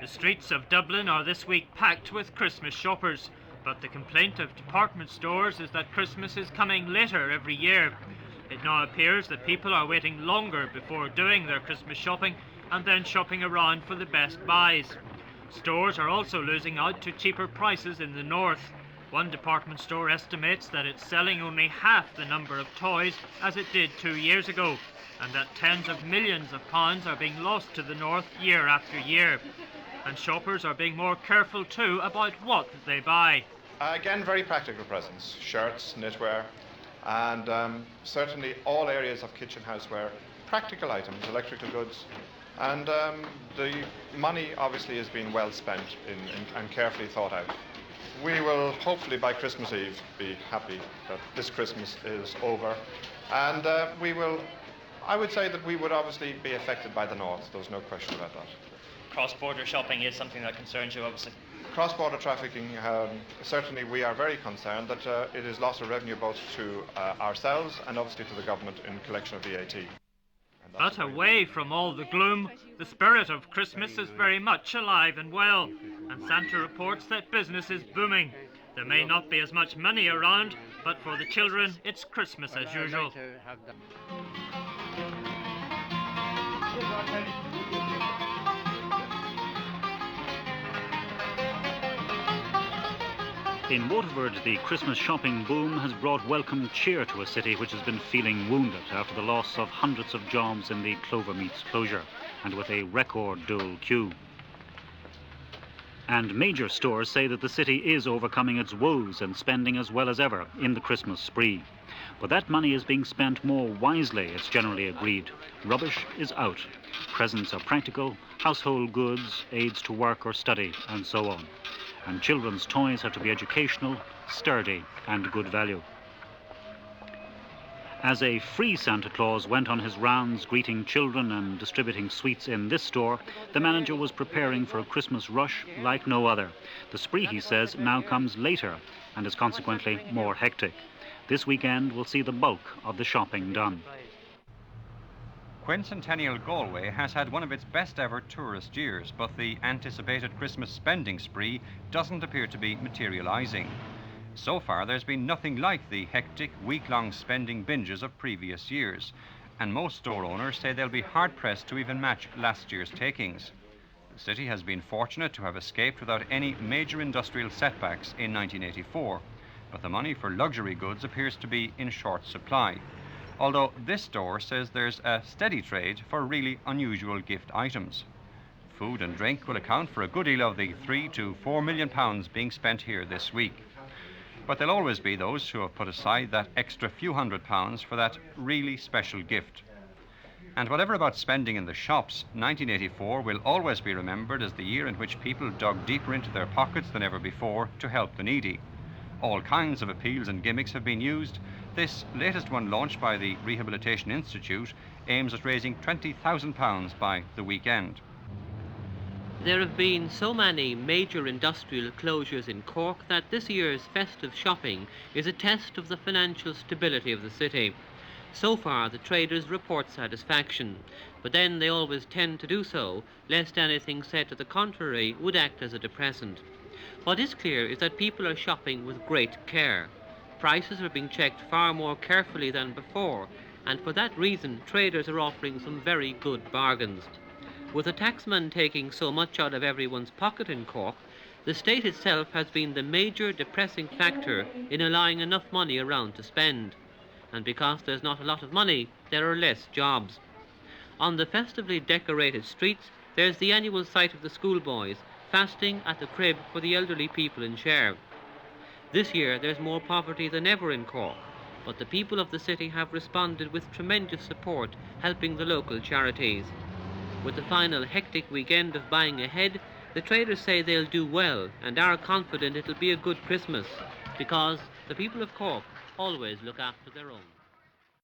The streets of Dublin are this week packed with Christmas shoppers, but the complaint of department stores is that Christmas is coming later every year. It now appears that people are waiting longer before doing their Christmas shopping and then shopping around for the best buys. Stores are also losing out to cheaper prices in the north. One department store estimates that it's selling only half the number of toys as it did 2 years ago, and that tens of millions of pounds are being lost to the north year after year. And shoppers are being more careful too about what they buy. Again, very practical presents, shirts, knitwear, and certainly all areas of kitchen houseware, practical items, electrical goods, and the money obviously has been well spent and carefully thought out. We will hopefully by Christmas Eve be happy that this Christmas is over, and I would say that we would obviously be affected by the north, there's no question about that. Cross-border shopping is something that concerns you, obviously. Cross-border trafficking, certainly we are very concerned that it is loss of revenue both to ourselves and obviously to the government in collection of VAT. But away from all the gloom, the spirit of Christmas is very much alive and well, and Santa reports that business is booming. There may not be as much money around, but for the children, it's Christmas as usual. In Waterford, the Christmas shopping boom has brought welcome cheer to a city which has been feeling wounded after the loss of hundreds of jobs in the Clover Meats closure, and with a record dual queue. And major stores say that the city is overcoming its woes and spending as well as ever in the Christmas spree. But that money is being spent more wisely, it's generally agreed. Rubbish is out. Presents are practical, household goods, aids to work or study, and so on. And children's toys have to be educational, sturdy, and good value. As a free Santa Claus went on his rounds greeting children and distributing sweets in this store, the manager was preparing for a Christmas rush like no other. The spree, he says, now comes later and is consequently more hectic. This weekend will see the bulk of the shopping done. Quincentennial Galway has had one of its best ever tourist years, but the anticipated Christmas spending spree doesn't appear to be materialising. So far there's been nothing like the hectic week-long spending binges of previous years, and most store owners say they'll be hard-pressed to even match last year's takings. The city has been fortunate to have escaped without any major industrial setbacks in 1984, but the money for luxury goods appears to be in short supply. Although this store says there's a steady trade for really unusual gift items. Food and drink will account for a good deal of the £3 to £4 million being spent here this week. But there'll always be those who have put aside that extra few £100s for that really special gift. And whatever about spending in the shops, 1984 will always be remembered as the year in which people dug deeper into their pockets than ever before to help the needy. All kinds of appeals and gimmicks have been used. This latest one, launched by the Rehabilitation Institute, aims at raising £20,000 by the weekend. There have been so many major industrial closures in Cork that this year's festive shopping is a test of the financial stability of the city. So far, the traders report satisfaction, but then they always tend to do so, lest anything said to the contrary would act as a depressant. What is clear is that people are shopping with great care. Prices are being checked far more carefully than before, and for that reason traders are offering some very good bargains. With the taxman taking so much out of everyone's pocket in Cork, the state itself has been the major depressing factor in allowing enough money around to spend. And because there's not a lot of money, there are less jobs. On the festively decorated streets, there's the annual sight of the schoolboys fasting at the crib for the elderly people in Share. This year there's more poverty than ever in Cork, but the people of the city have responded with tremendous support, helping the local charities. With the final hectic weekend of buying ahead, the traders say they'll do well and are confident it'll be a good Christmas, because the people of Cork always look after their own.